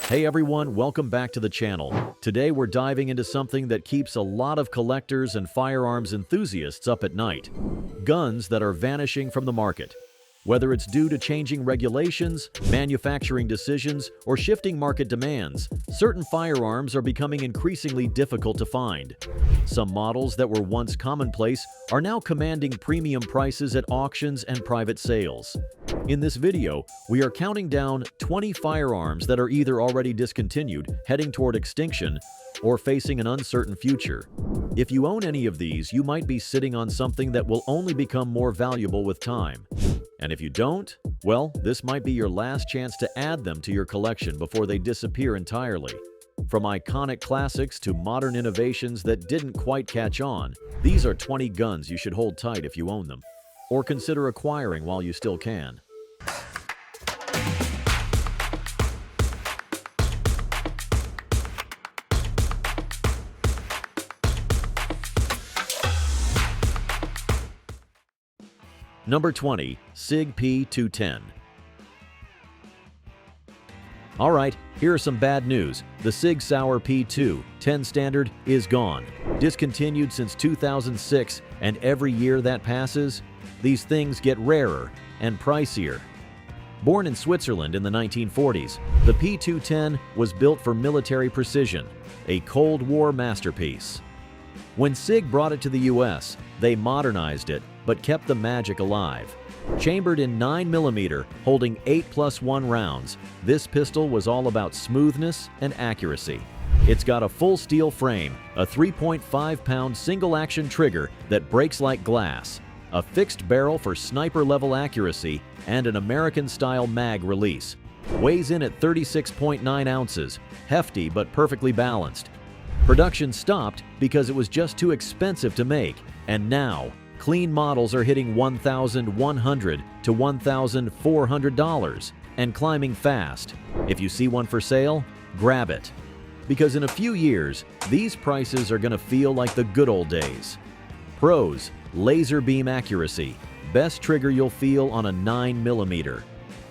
Hey everyone, welcome back to the channel. Today we're diving into something that keeps a lot of collectors and firearms enthusiasts up at night. Guns that are vanishing from the market. Whether it's due to changing regulations, manufacturing decisions, or shifting market demands, certain firearms are becoming increasingly difficult to find. Some models that were once commonplace are now commanding premium prices at auctions and private sales. In this video, we are counting down 20 firearms that are either already discontinued, heading toward extinction, or facing an uncertain future. If you own any of these, you might be sitting on something that will only become more valuable with time. And if you don't, well, this might be your last chance to add them to your collection before they disappear entirely. From iconic classics to modern innovations that didn't quite catch on, these are 20 guns you should hold tight if you own them, or consider acquiring while you still can. Number 20. Sig P210. Alright, here are some bad news. The Sig Sauer P210 standard is gone. Discontinued since 2006, and every year that passes, these things get rarer and pricier. Born in Switzerland in the 1940s, the P210 was built for military precision, a Cold War masterpiece. When Sig brought it to the US, they modernized it, but kept the magic alive. Chambered in 9mm, holding 8+1 rounds, this pistol was all about smoothness and accuracy. It's got a full steel frame, a 3.5-pound single-action trigger that breaks like glass, a fixed barrel for sniper-level accuracy, and an American-style mag release. Weighs in at 36.9 ounces, hefty but perfectly balanced. Production stopped because it was just too expensive to make, and now, clean models are hitting $1,100 to $1,400 and climbing fast. If you see one for sale, grab it. Because in a few years, these prices are going to feel like the good old days. Pros: laser beam accuracy, best trigger you'll feel on a 9mm.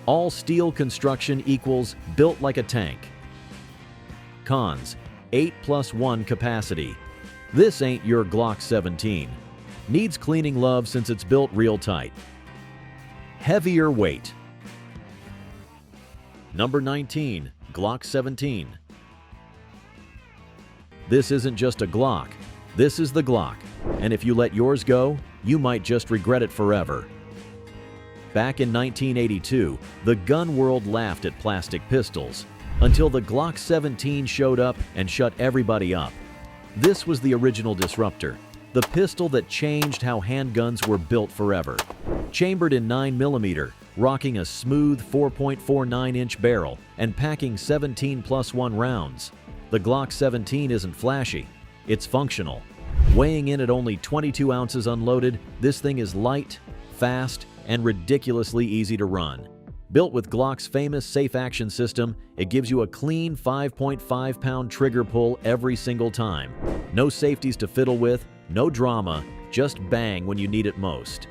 All steel construction equals built like a tank. Cons: 8+1 capacity. This ain't your Glock 17. Needs cleaning love since it's built real tight. Heavier weight. Number 19. Glock 17. This isn't just a Glock. This is the Glock. And if you let yours go, you might just regret it forever. Back in 1982, the gun world laughed at plastic pistols, until the Glock 17 showed up and shut everybody up. This was the original disruptor. The pistol that changed how handguns were built forever. Chambered in 9mm, rocking a smooth 4.49-inch barrel and packing 17+1 rounds. The Glock 17 isn't flashy, it's functional. Weighing in at only 22 ounces unloaded, this thing is light, fast, and ridiculously easy to run. Built with Glock's famous safe action system, it gives you a clean 5.5-pound trigger pull every single time. No safeties to fiddle with, no drama, just bang when you need it most.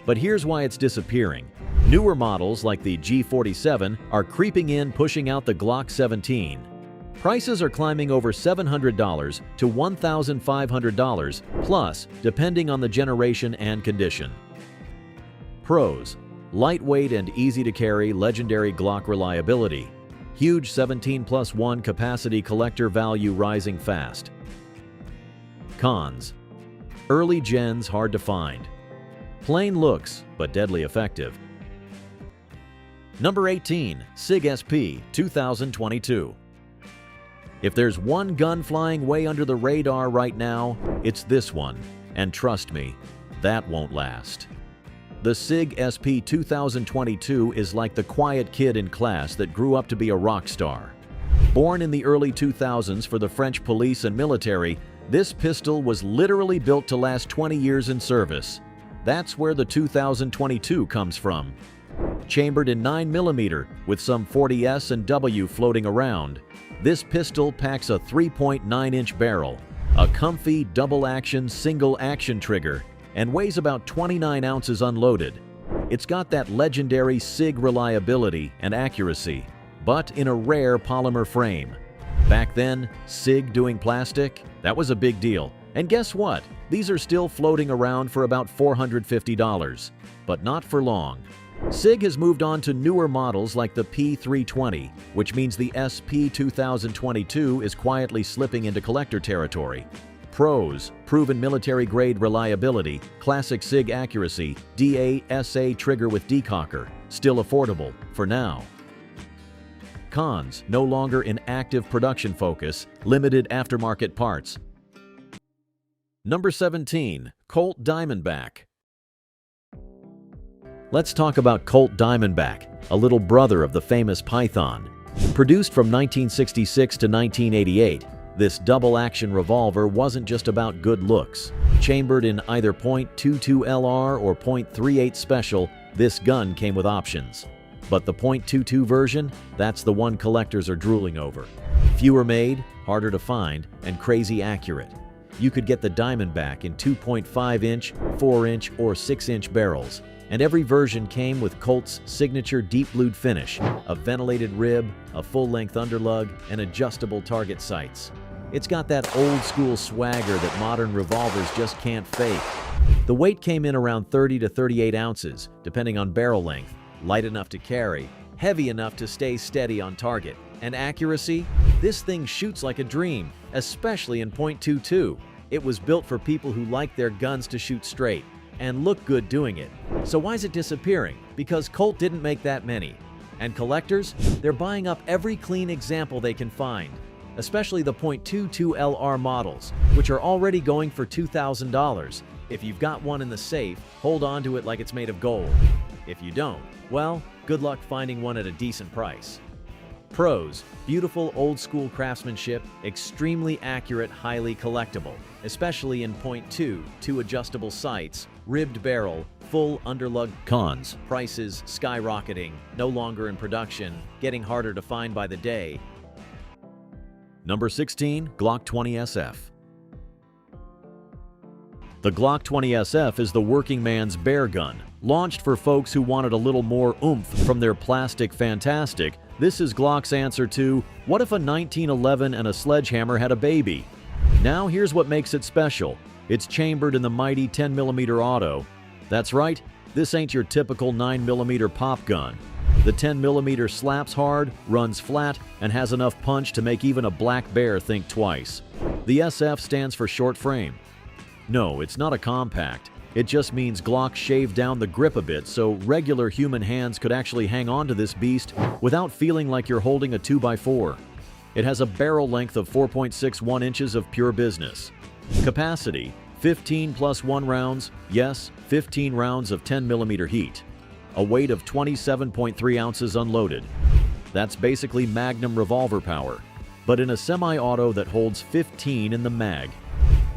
But here's why it's disappearing. Newer models like the G47 are creeping in, pushing out the Glock 17. Prices are climbing over $700 to $1,500 plus, depending on the generation and condition. Pros: lightweight and easy to carry, legendary Glock reliability. Huge 17+1 capacity, collector value rising fast. Cons: early gens hard to find. Plain looks, but deadly effective. Number 18. Sig SP210. If there's one gun flying way under the radar right now, it's this one. And trust me, that won't last. The Sig SP210 is like the quiet kid in class that grew up to be a rock star. Born in the early 2000s for the French police and military, this pistol was literally built to last 20 years in service. That's where the 2022 comes from. Chambered in 9mm with some 40S and W floating around, this pistol packs a 3.9-inch barrel, a comfy double-action single-action trigger, and weighs about 29 ounces unloaded. It's got that legendary Sig reliability and accuracy. but in a rare polymer frame. Back then, Sig doing plastic, that was a big deal. And guess what? These are still floating around for about $450, but not for long. Sig has moved on to newer models like the P320, which means the SP2022 is quietly slipping into collector territory. Pros: proven military-grade reliability, classic Sig accuracy, DASA trigger with decocker, still affordable for now. Cons: no longer in active production focus, limited aftermarket parts. Number 17. Colt Diamondback. Let's talk about Colt Diamondback, a little brother of the famous Python. Produced from 1966 to 1988, this double-action revolver wasn't just about good looks. Chambered in either .22 LR or .38 Special, this gun came with options. But the .22 version, that's the one collectors are drooling over. Fewer made, harder to find, and crazy accurate. You could get the Diamondback in 2.5-inch, 4-inch, or 6-inch barrels, and every version came with Colt's signature deep-blued finish, a ventilated rib, a full-length underlug, and adjustable target sights. It's got that old-school swagger that modern revolvers just can't fake. The weight came in around 30 to 38 ounces, depending on barrel length, light enough to carry, heavy enough to stay steady on target. And accuracy? This thing shoots like a dream, especially in .22. It was built for people who like their guns to shoot straight and look good doing it. So why is it disappearing? Because Colt didn't make that many. And collectors? They're buying up every clean example they can find, especially the .22 LR models, which are already going for $2,000. If you've got one in the safe, hold on to it like it's made of gold. If you don't, well, good luck finding one at a decent price. Pros: beautiful old-school craftsmanship, extremely accurate, highly collectible, especially in .2, 2 adjustable sights, ribbed barrel, full underlug. Cons: prices skyrocketing, no longer in production, getting harder to find by the day. Number 16. Glock 20 SF. The Glock 20 SF is the working man's bear gun. Launched for folks who wanted a little more oomph from their plastic fantastic, this is Glock's answer to, what if a 1911 and a sledgehammer had a baby? Now here's what makes it special. It's chambered in the mighty 10mm auto. That's right, this ain't your typical 9mm pop gun. The 10mm slaps hard, runs flat, and has enough punch to make even a black bear think twice. The SF stands for short frame. No, it's not a compact. It just means Glock shaved down the grip a bit so regular human hands could actually hang on to this beast without feeling like you're holding a 2x4. It has a barrel length of 4.61 inches of pure business. Capacity: 15 plus 1 rounds, yes, 15 rounds of 10mm heat. A weight of 27.3 ounces unloaded. That's basically Magnum revolver power, but in a semi-auto that holds 15 in the mag.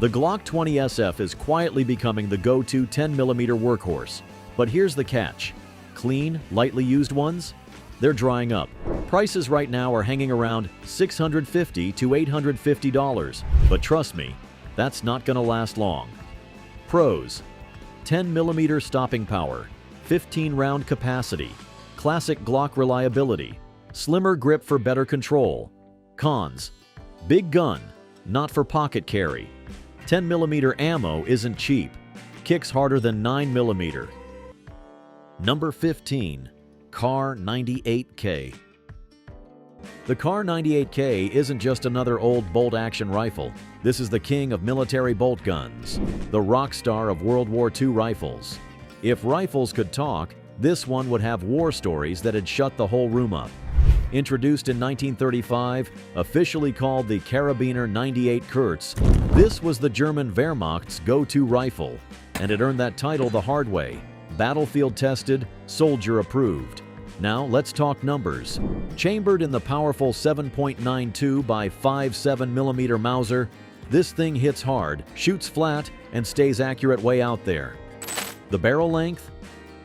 The Glock 20 SF is quietly becoming the go-to 10mm workhorse. But here's the catch. Clean, lightly used ones? They're drying up. Prices right now are hanging around $650 to $850, but trust me, that's not gonna last long. Pros: 10mm stopping power, 15-round capacity, classic Glock reliability, slimmer grip for better control. Cons: big gun, not for pocket carry. 10mm ammo isn't cheap. Kicks harder than 9mm. Number 15. Kar 98K. The Kar 98K isn't just another old bolt-action rifle. This is the king of military bolt guns, the rock star of World War II rifles. If rifles could talk, this one would have war stories that'd shut the whole room up. Introduced in 1935, officially called the Karabiner 98 Kurz, this was the German Wehrmacht's go-to rifle, and it earned that title the hard way. Battlefield tested, soldier approved. Now let's talk numbers. Chambered in the powerful 7.92 by 5.7mm Mauser, this thing hits hard, shoots flat, and stays accurate way out there. The barrel length?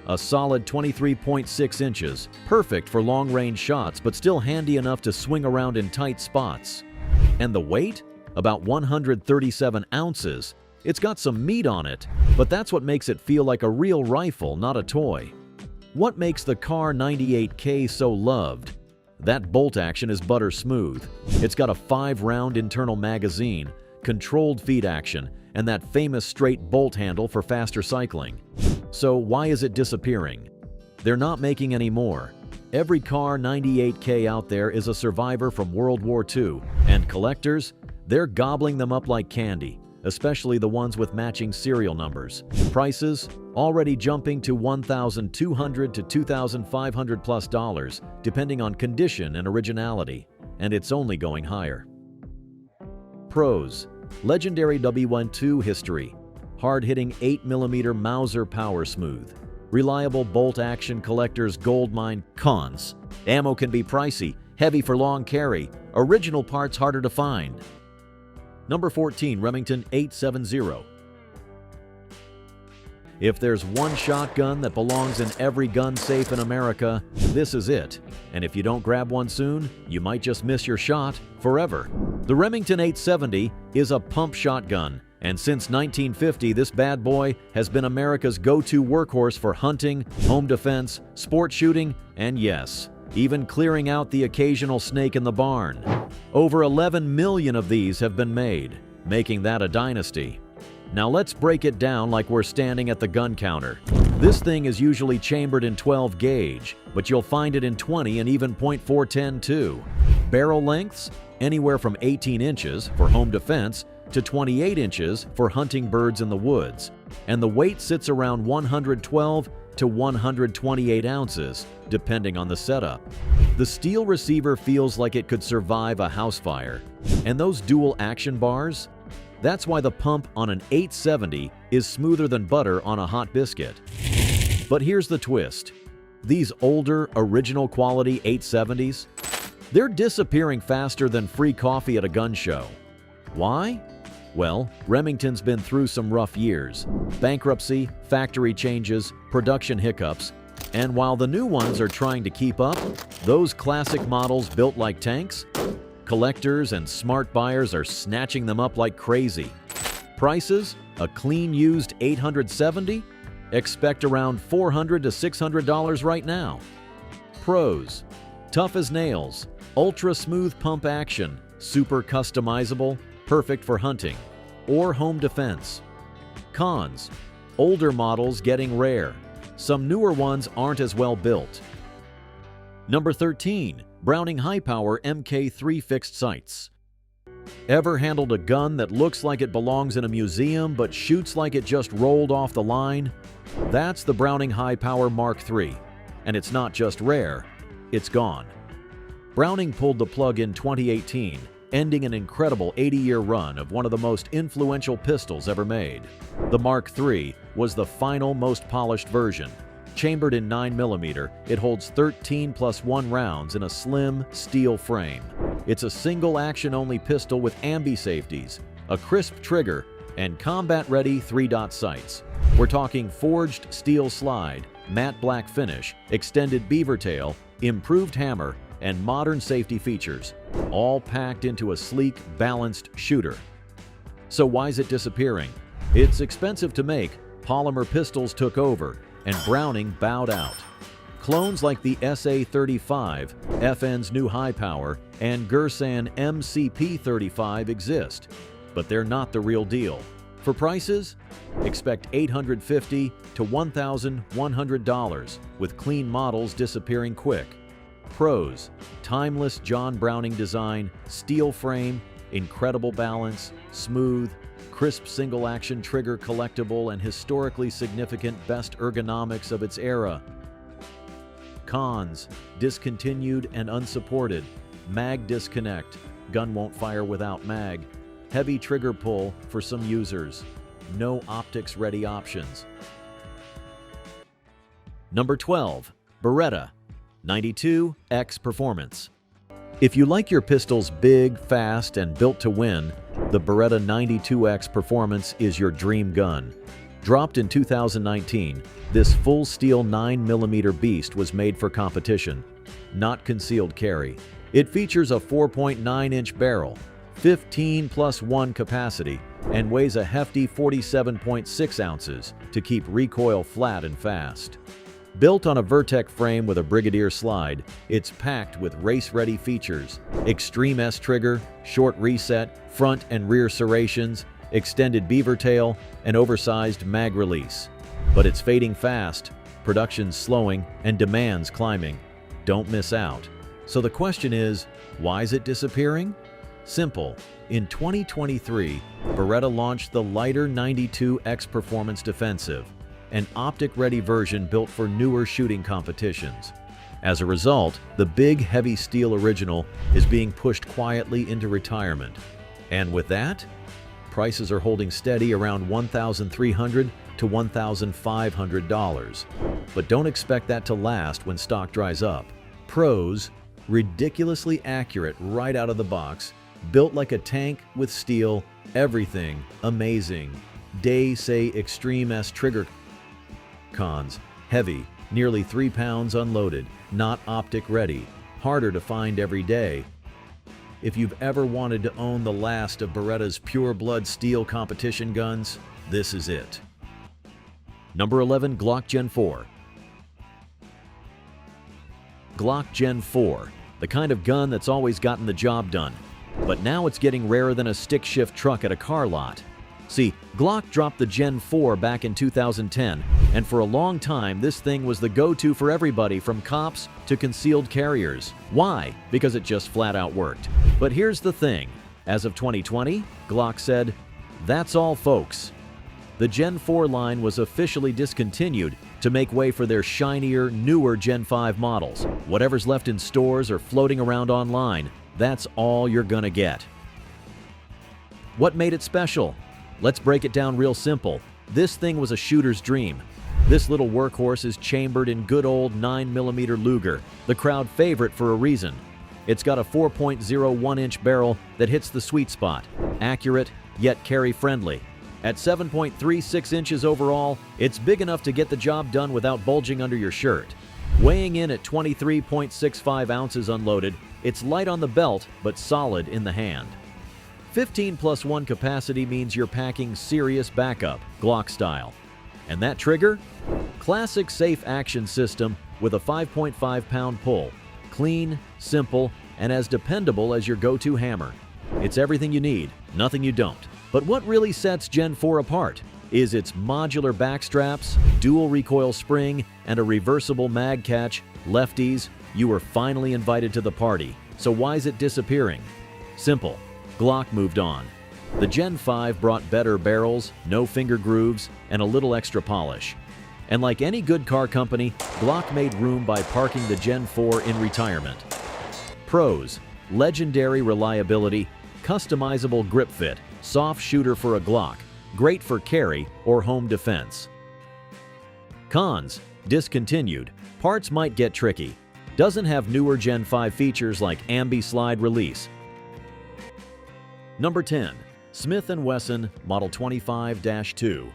A solid 23.6 inches, perfect for long-range shots but still handy enough to swing around in tight spots. And the weight? About 137 ounces. It's got some meat on it, but that's what makes it feel like a real rifle, not a toy. What makes the Kar 98K so loved? That bolt action is butter smooth. It's got a 5-round internal magazine, controlled feed action, and that famous straight bolt handle for faster cycling. So why is it disappearing? They're not making any more. Every Kar 98K out there is a survivor from World War II, and collectors, they're gobbling them up like candy, especially the ones with matching serial numbers. Prices already jumping to $1,200 to $2,500 plus, depending on condition and originality, and it's only going higher. Pros: legendary W12 history, hard-hitting 8mm Mauser power smooth, reliable bolt-action collector's goldmine. Cons: ammo can be pricey, heavy for long carry, original parts harder to find. Number 14, Remington 870. If there's one shotgun that belongs in every gun safe in America, this is it. And if you don't grab one soon, you might just miss your shot forever. The Remington 870 is a pump shotgun, and since 1950, this bad boy has been America's go-to workhorse for hunting, home defense, sport shooting, and yes, even clearing out the occasional snake in the barn. Over 11 million of these have been made, making that a dynasty. Now let's break it down like we're standing at the gun counter. This thing is usually chambered in 12 gauge, but you'll find it in 20 and even .410 too. Barrel lengths? Anywhere from 18 inches for home defense to 28 inches for hunting birds in the woods. And the weight sits around 112 to 128 ounces, depending on the setup. The steel receiver feels like it could survive a house fire. And those dual action bars? That's why the pump on an 870 is smoother than butter on a hot biscuit. But here's the twist. These older, original quality 870s, they're disappearing faster than free coffee at a gun show. Why? Well, Remington's been through some rough years. Bankruptcy, factory changes, production hiccups, and while the new ones are trying to keep up, those classic models built like tanks, collectors and smart buyers are snatching them up like crazy. Prices? A clean used 870? Expect around $400 to $600 right now. Pros: tough as nails, ultra smooth pump action, super customizable, perfect for hunting or home defense. Cons: older models getting rare. Some newer ones aren't as well built. Number 13, Browning High Power MKIII Fixed Sights. Ever handled a gun that looks like it belongs in a museum but shoots like it just rolled off the line? That's the Browning High Power Mark III. And it's not just rare, it's gone. Browning pulled the plug in 2018, ending an incredible 80-year run of one of the most influential pistols ever made. The Mark III was the final, most polished version. Chambered in 9mm, it holds 13 + 1 rounds in a slim steel frame. It's a single action-only pistol with ambi safeties, a crisp trigger, and combat-ready 3-dot sights. We're talking forged steel slide, matte black finish, extended beaver tail, improved hammer, and modern safety features, all packed into a sleek, balanced shooter. So why is it disappearing? It's expensive to make, polymer pistols took over, and Browning bowed out. Clones like the SA-35, FN's new high power, and Girsan MCP-35 exist, but they're not the real deal. For prices, expect $850 to $1,100, with clean models disappearing quick. Pros: timeless John Browning design, steel frame, incredible balance, smooth, crisp single-action trigger collectible, and historically significant best ergonomics of its era. Cons: discontinued and unsupported, mag disconnect, gun won't fire without mag, heavy trigger pull for some users, no optics-ready options. Number 12, Beretta 92X Performance. If you like your pistols big, fast, and built to win, the Beretta 92X Performance is your dream gun. Dropped in 2019, this full steel 9mm beast was made for competition, not concealed carry. It features a 4.9-inch barrel, 15 + 1 capacity, and weighs a hefty 47.6 ounces to keep recoil flat and fast. Built on a Vertec frame with a Brigadier slide, it's packed with race-ready features: extreme S-trigger, short reset, front and rear serrations, extended beaver tail, and oversized mag release. But it's fading fast, production's slowing, and demand's climbing. Don't miss out. So the question is, why is it disappearing? Simple. In 2023, Beretta launched the lighter 92X Performance Defensive, an optic-ready version built for newer shooting competitions. As a result, the big, heavy steel original is being pushed quietly into retirement. And with that, prices are holding steady around $1,300 to $1,500. But don't expect that to last when stock dries up. Pros, ridiculously accurate right out of the box, built like a tank with steel, everything amazing. Day say extreme S trigger. Cons, heavy, nearly 3 pounds unloaded, not optic ready, harder to find every day. If you've ever wanted to own the last of Beretta's pure blood steel competition guns, this is it. Number 11, Glock Gen4. Glock Gen4, the kind of gun that's always gotten the job done, but now it's getting rarer than a stick-shift truck at a car lot. See, Glock dropped the Gen 4 back in 2010, and for a long time this thing was the go-to for everybody from cops to concealed carriers. Why? Because it just flat out worked. But here's the thing. As of 2020, Glock said, "That's all, folks." The Gen 4 line was officially discontinued to make way for their shinier, newer Gen 5 models. Whatever's left in stores or floating around online, that's all you're gonna get. What made it special? Let's break it down real simple. This thing was a shooter's dream. This little workhorse is chambered in good old 9mm Luger, the crowd favorite for a reason. It's got a 4.01-inch barrel that hits the sweet spot, accurate yet carry-friendly. At 7.36 inches overall, it's big enough to get the job done without bulging under your shirt. Weighing in at 23.65 ounces unloaded, it's light on the belt but solid in the hand. 15+1 capacity means you're packing serious backup, Glock style. And that trigger? Classic safe action system with a 5.5-pound pull. Clean, simple, and as dependable as your go-to hammer. It's everything you need, nothing you don't. But what really sets Gen 4 apart is its modular back straps, dual recoil spring, and a reversible mag catch. Lefties, you were finally invited to the party. So why is it disappearing? Simple. Glock moved on. The Gen 5 brought better barrels, no finger grooves, and a little extra polish. And like any good car company, Glock made room by parking the Gen 4 in retirement. Pros: legendary reliability, customizable grip fit, soft shooter for a Glock, great for carry or home defense. Cons: discontinued, parts might get tricky, doesn't have newer Gen 5 features like ambi-slide release. Number 10. Smith & Wesson Model 25-2.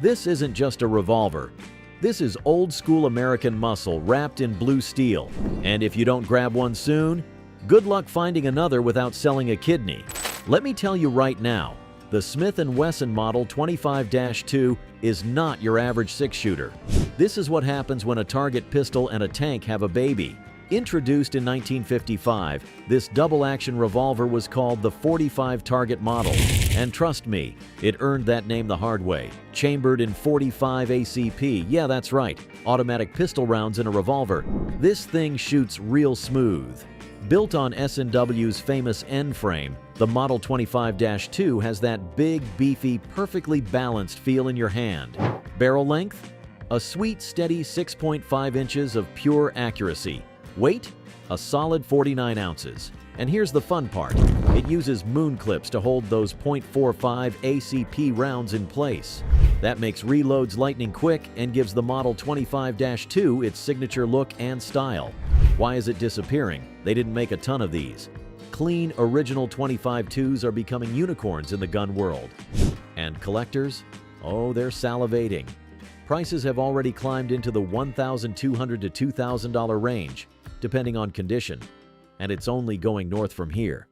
This isn't just a revolver. This is old-school American muscle wrapped in blue steel. And if you don't grab one soon, good luck finding another without selling a kidney. Let me tell you right now, the Smith & Wesson Model 25-2 is not your average six-shooter. This is what happens when a target pistol and a tank have a baby. Introduced in 1955, this double-action revolver was called the 45 target model. And trust me, it earned that name the hard way. Chambered in 45 ACP, yeah that's right, automatic pistol rounds in a revolver. This thing shoots real smooth. Built on S&W's famous N frame, the Model 25-2 has that big, beefy, perfectly balanced feel in your hand. Barrel length? A sweet, steady 6.5 inches of pure accuracy. Weight? A solid 49 ounces. And here's the fun part. It uses moon clips to hold those .45 ACP rounds in place. That makes reloads lightning quick and gives the Model 25-2 its signature look and style. Why is it disappearing? They didn't make a ton of these. Clean, original 25-2s are becoming unicorns in the gun world. And collectors? Oh, they're salivating. Prices have already climbed into the $1,200 to $2,000 range, depending on condition, and it's only going north from here.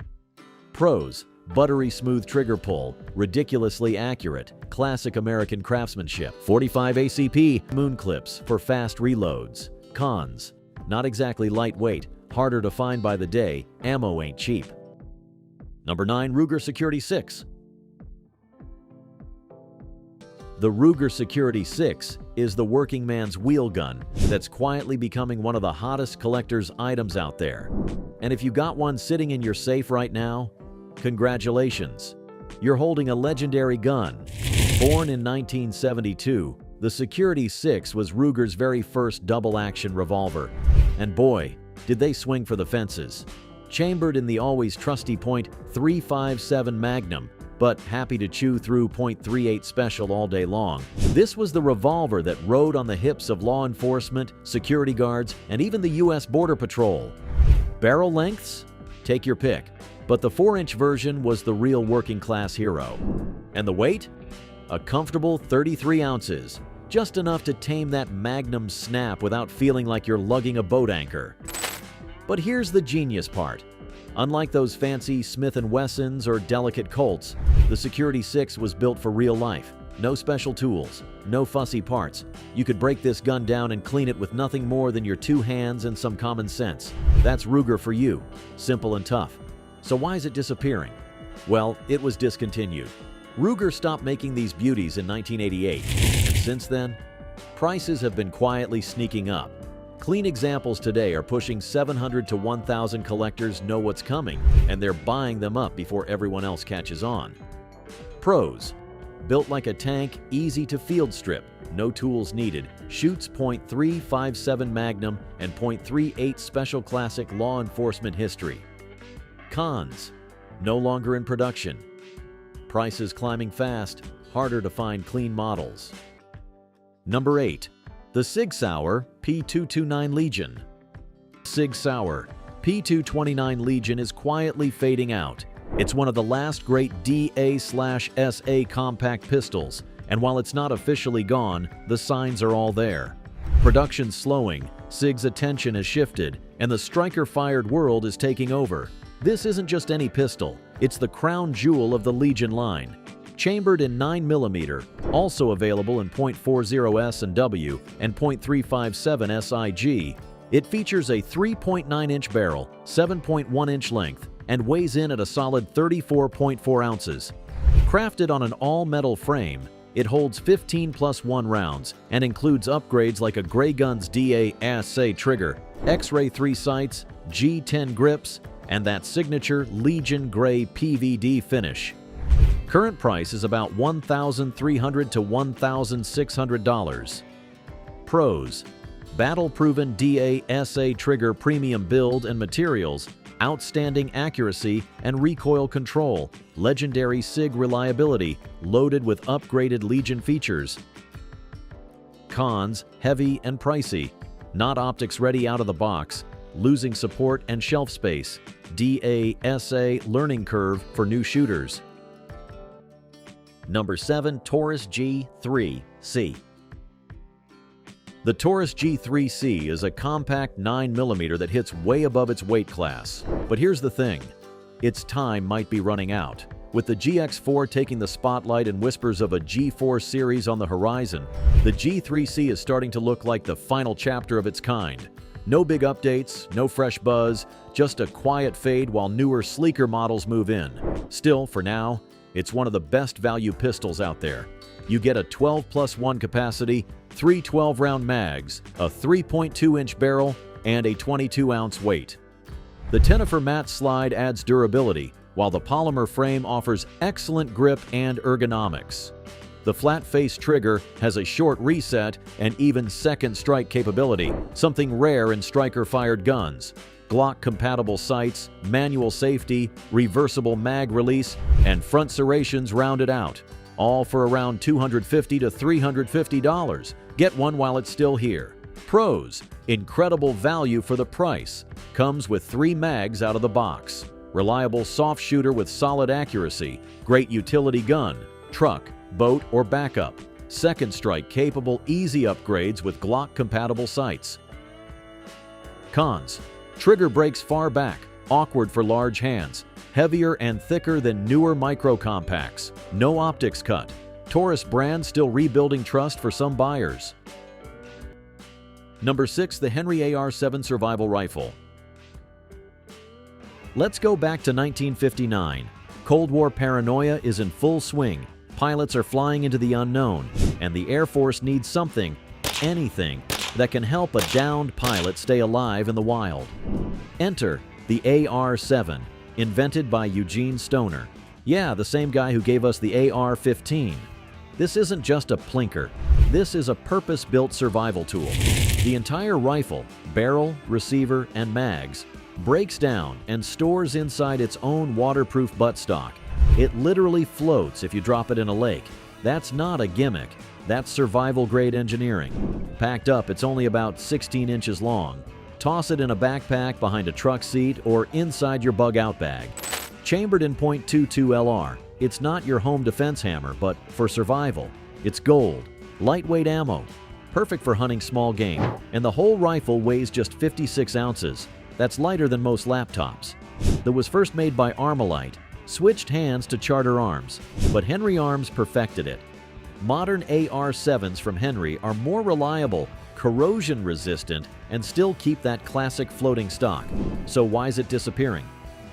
Pros: Buttery smooth trigger pull, ridiculously accurate, classic American craftsmanship. 45 ACP moon clips for fast reloads. Cons: not exactly lightweight, harder to find by the day, ammo ain't cheap. Number 9. Ruger Security 6. The Ruger Security 6 is the working man's wheel gun that's quietly becoming one of the hottest collector's items out there. And if you got one sitting in your safe right now, congratulations. You're holding a legendary gun. Born in 1972, the Security 6 was Ruger's very first double-action revolver. And boy, did they swing for the fences. Chambered in the always trusty .357 Magnum, but happy to chew through .38 Special all day long. This was the revolver that rode on the hips of law enforcement, security guards, and even the U.S. Border Patrol. Barrel lengths? Take your pick. But the 4-inch version was the real working-class hero. And the weight? A comfortable 33 ounces, just enough to tame that Magnum snap without feeling like you're lugging a boat anchor. But here's the genius part. Unlike those fancy Smith & Wessons or delicate Colts, the Security 6 was built for real life. No special tools, no fussy parts. You could break this gun down and clean it with nothing more than your 2 hands and some common sense. That's Ruger for you. Simple and tough. So why is it disappearing? Well, it was discontinued. Ruger stopped making these beauties in 1988, and since then, prices have been quietly sneaking up. Clean examples today are pushing 700 to 1,000 collectors know what's coming, and they're buying them up before everyone else catches on. Pros: built like a tank, easy to field strip, no tools needed, shoots .357 Magnum and .38 Special Classic law enforcement history. Cons: no longer in production. Prices climbing fast, harder to find clean models. Number 8. The Sig Sauer P229 Legion. Sig Sauer P229 Legion is quietly fading out. It's one of the last great DA/SA compact pistols, and while it's not officially gone, the signs are all there. Production's slowing, Sig's attention has shifted, and the striker-fired world is taking over. This isn't just any pistol, it's the crown jewel of the Legion line. Chambered in 9mm, also available in .40 S&W and .357 SIG, it features a 3.9-inch barrel, 7.1-inch length, and weighs in at a solid 34.4 ounces. Crafted on an all-metal frame, it holds 15+1 rounds and includes upgrades like a Grey Guns DA/SA trigger, X-Ray 3 sights, G10 grips, and that signature Legion Gray PVD finish. Current price is about $1,300 to $1,600. Pros: battle-proven DA/SA trigger premium build and materials, outstanding accuracy and recoil control, legendary Sig reliability, loaded with upgraded Legion features. Cons: heavy and pricey, not optics ready out of the box, losing support and shelf space, DA/SA learning curve for new shooters. Number 7. Taurus G3C. The Taurus G3C is a compact 9mm that hits way above its weight class. But here's the thing, its time might be running out. With the GX4 taking the spotlight and whispers of a G4 series on the horizon, the G3C is starting to look like the final chapter of its kind. No big updates, no fresh buzz, just a quiet fade while newer, sleeker models move in. Still, for now, it's one of the best value pistols out there. You get a 12+1 capacity, 3 12-round mags, a 3.2-inch barrel, and a 22-ounce weight. The Tenifer matte slide adds durability, while the polymer frame offers excellent grip and ergonomics. The flat-face trigger has a short reset and even second strike capability, something rare in striker-fired guns. Glock-compatible sights, manual safety, reversible mag release, and front serrations rounded out. All for around $250 to $350. Get one while it's still here. Pros: incredible value for the price. Comes with 3 mags out of the box. Reliable soft shooter with solid accuracy. Great utility gun, truck, boat, or backup. Second strike capable easy upgrades with Glock-compatible sights. Cons: trigger breaks far back, awkward for large hands, heavier and thicker than newer micro-compacts, no optics cut. Taurus brand still rebuilding trust for some buyers. Number 6. The Henry AR-7 Survival Rifle. Let's go back to 1959. Cold War paranoia is in full swing. Pilots are flying into the unknown, and the Air Force needs something, anything, that can help a downed pilot stay alive in the wild. Enter the AR-7, invented by Eugene Stoner. Yeah, the same guy who gave us the AR-15. This isn't just a plinker. This is a purpose-built survival tool. The entire rifle, barrel, receiver, and mags breaks down and stores inside its own waterproof buttstock. It literally floats if you drop it in a lake. That's not a gimmick. That's survival-grade engineering. Packed up, it's only about 16 inches long. Toss it in a backpack behind a truck seat or inside your bug-out bag. Chambered in .22 LR, it's not your home defense hammer, but for survival, it's gold. Lightweight ammo, perfect for hunting small game, and the whole rifle weighs just 56 ounces. That's lighter than most laptops. That was first made by Armalite, switched hands to Charter Arms, but Henry Arms perfected it. Modern AR-7s from Henry are more reliable, corrosion-resistant, and still keep that classic floating stock. So why is it disappearing?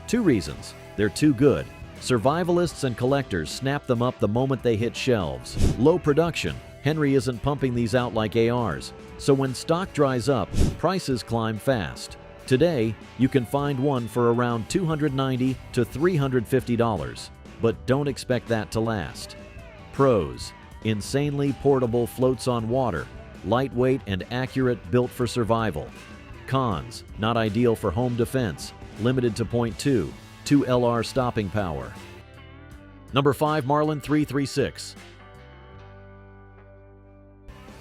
2 reasons. They're too good. Survivalists and collectors snap them up the moment they hit shelves. Low production. Henry isn't pumping these out like ARs. So when stock dries up, prices climb fast. Today, you can find one for around $290 to $350, but don't expect that to last. Pros: insanely portable, floats on water, lightweight and accurate, built for survival. Cons: not ideal for home defense, limited to .2 LR stopping power. Number 5. Marlin 336.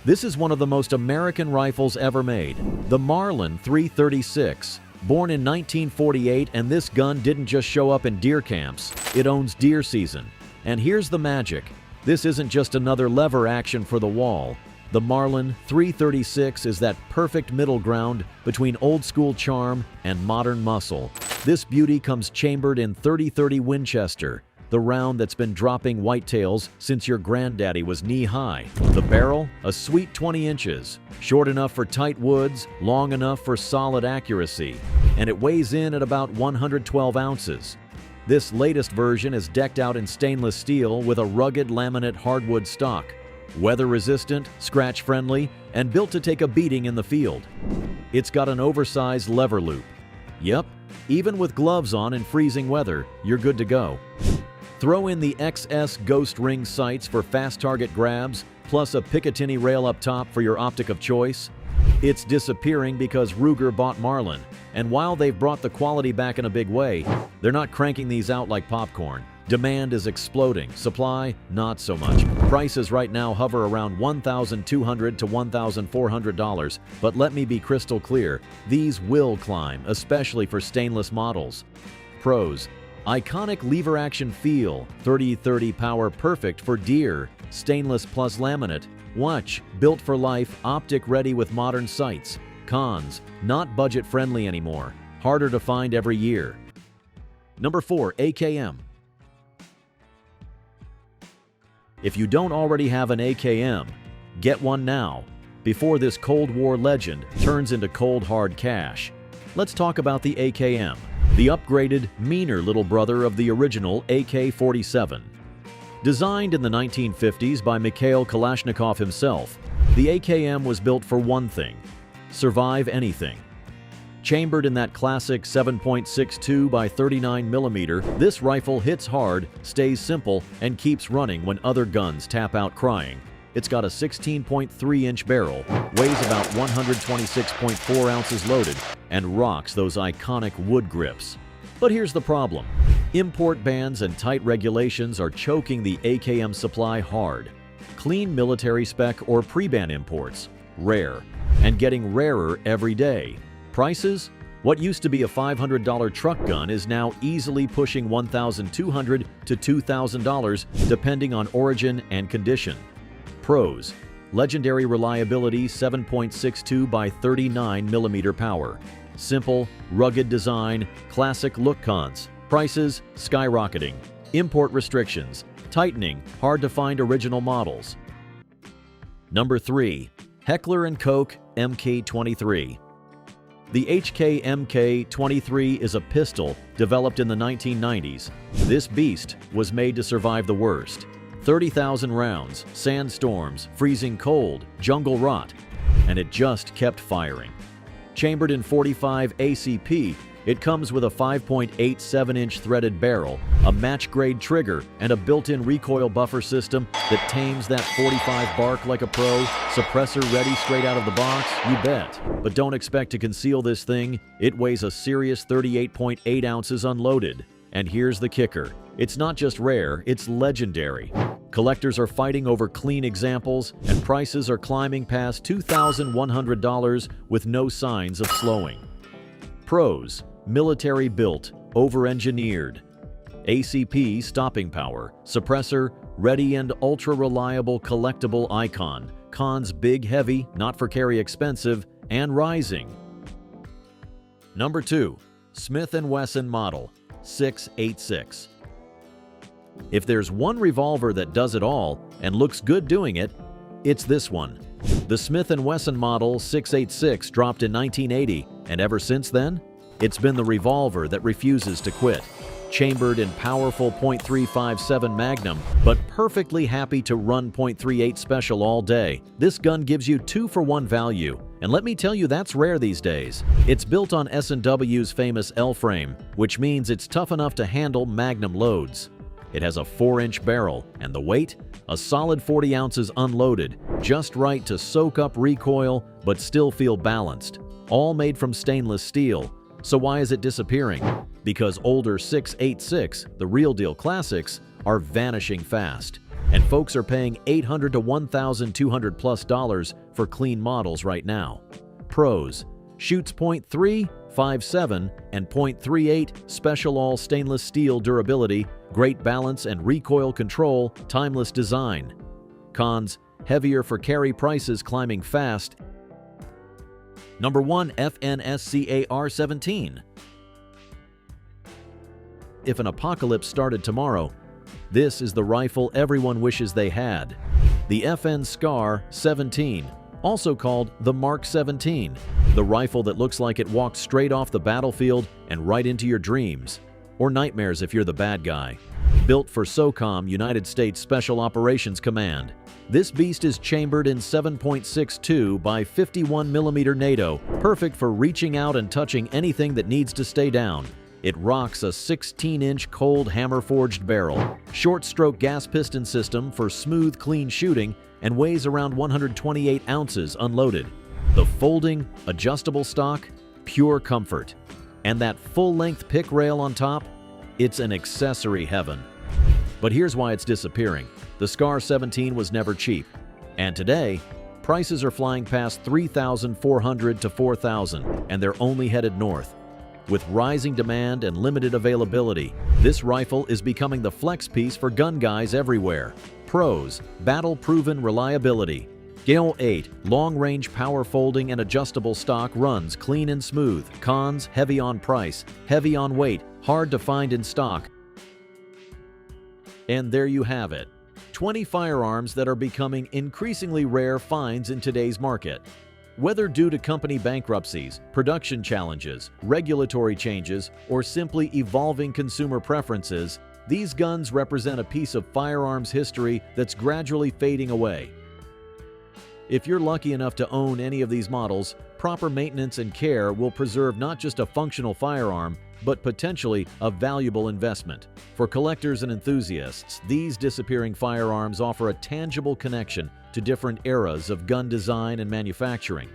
This is one of the most American rifles ever made, the Marlin 336. Born in 1948, and this gun didn't just show up in deer camps, it owns deer season. And here's the magic. This isn't just another lever action for the wall. The Marlin 336 is that perfect middle ground between old-school charm and modern muscle. This beauty comes chambered in .30-30 Winchester, the round that's been dropping whitetails since your granddaddy was knee-high. The barrel, a sweet 20 inches, short enough for tight woods, long enough for solid accuracy, and it weighs in at about 112 ounces. This latest version is decked out in stainless steel with a rugged laminate hardwood stock, weather-resistant, scratch-friendly, and built to take a beating in the field. It's got an oversized lever loop. Yep, even with gloves on in freezing weather, you're good to go. Throw in the XS Ghost Ring sights for fast target grabs, plus a Picatinny rail up top for your optic of choice. It's disappearing because Ruger bought Marlin, and while they've brought the quality back in a big way, they're not cranking these out like popcorn. Demand is exploding, supply not so much. Prices right now hover around $1,200 to $1,400, but let me be crystal clear, these will climb, especially for stainless models. Pros: iconic lever action feel, 30-30 power, perfect for deer, stainless plus laminate. Watch, built for life, optic ready with modern sights. Cons: not budget friendly anymore, harder to find every year. Number 4. AKM. If you don't already have an AKM, get one now, before this Cold War legend turns into cold hard cash. Let's talk about the AKM, the upgraded, meaner little brother of the original AK-47. Designed in the 1950s by Mikhail Kalashnikov himself, the AKM was built for one thing: survive anything. Chambered in that classic 7.62 by 39mm, this rifle hits hard, stays simple, and keeps running when other guns tap out crying. It's got a 16.3-inch barrel, weighs about 126.4 ounces loaded, and rocks those iconic wood grips. But here's the problem. Import bans and tight regulations are choking the AKM supply hard. Clean military spec or pre-ban imports, rare, and getting rarer every day. Prices? What used to be a $500 truck gun is now easily pushing $1,200 to $2,000 depending on origin and condition. Pros: legendary reliability, 7.62 by 39mm power, Simple, rugged design, classic look. Cons: prices skyrocketing, import restrictions, tightening, hard to find original models. Number 3. Heckler & Koch MK23. The MK23 is a pistol developed in the 1990s. This beast was made to survive the worst. 30,000 rounds, sandstorms, freezing cold, jungle rot, and it just kept firing. Chambered in .45 ACP, it comes with a 5.87-inch threaded barrel, a match-grade trigger, and a built-in recoil buffer system that tames that .45 bark like a pro. Suppressor ready straight out of the box, you bet. But don't expect to conceal this thing. It weighs a serious 38.8 ounces unloaded. And here's the kicker. It's not just rare, it's legendary. Collectors are fighting over clean examples, and prices are climbing past $2,100 with no signs of slowing. Pros: military built, over-engineered. ACP stopping power, suppressor, ready and ultra-reliable collectible icon. Cons: big, heavy, not for carry expensive, and rising. Number 2. Smith & Wesson Model 686. If there's one revolver that does it all and looks good doing it, it's this one. The Smith & Wesson Model 686 dropped in 1980, and ever since then, it's been the revolver that refuses to quit. Chambered in powerful .357 Magnum, but perfectly happy to run .38 Special all day, this gun gives you 2-for-1 value. And let me tell you, that's rare these days. It's built on S&W's famous L-frame, which means it's tough enough to handle Magnum loads. It has a 4-inch barrel, and the weight? A solid 40 ounces unloaded, just right to soak up recoil but still feel balanced. All made from stainless steel. So why is it disappearing? Because older 686, the real deal classics, are vanishing fast. And folks are paying $800 to $1,200+ for clean models right now. Pros: shoots .3, .57, and .38 special all stainless steel durability, great balance and recoil control, timeless design. Cons: heavier for carry, prices climbing fast. Number 1. FNSCAR-17. If an apocalypse started tomorrow, this is the rifle everyone wishes they had. The FNSCAR-17, also called the Mark 17, the rifle that looks like it walked straight off the battlefield and right into your dreams. Or nightmares if you're the bad guy. Built for SOCOM, United States Special Operations Command. This beast is chambered in 7.62 by 51mm NATO, perfect for reaching out and touching anything that needs to stay down. It rocks a 16-inch cold hammer-forged barrel, short-stroke gas piston system for smooth, clean shooting, and weighs around 128 ounces unloaded. The folding, adjustable stock, pure comfort. And that full-length pick rail on top? It's an accessory heaven. But here's why it's disappearing. The SCAR-17 was never cheap. And today, prices are flying past $3,400 to $4,000, and they're only headed north. With rising demand and limited availability, this rifle is becoming the flex piece for gun guys everywhere. Pros: battle-proven reliability. Gale 8, long-range power folding and adjustable stock, runs clean and smooth. Cons: heavy on price, heavy on weight, hard to find in stock. And there you have it. 20 firearms that are becoming increasingly rare finds in today's market. Whether due to company bankruptcies, production challenges, regulatory changes, or simply evolving consumer preferences, these guns represent a piece of firearms history that's gradually fading away. If you're lucky enough to own any of these models, proper maintenance and care will preserve not just a functional firearm, but potentially a valuable investment. For collectors and enthusiasts, these disappearing firearms offer a tangible connection to different eras of gun design and manufacturing.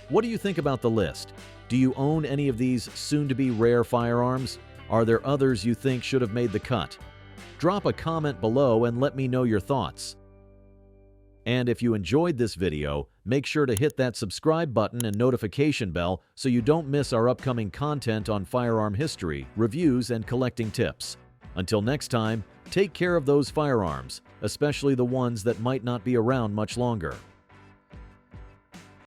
What do you think about the list? Do you own any of these soon-to-be rare firearms? Are there others you think should have made the cut? Drop a comment below and let me know your thoughts. And if you enjoyed this video, make sure to hit that subscribe button and notification bell so you don't miss our upcoming content on firearm history, reviews, and collecting tips. Until next time, take care of those firearms, especially the ones that might not be around much longer.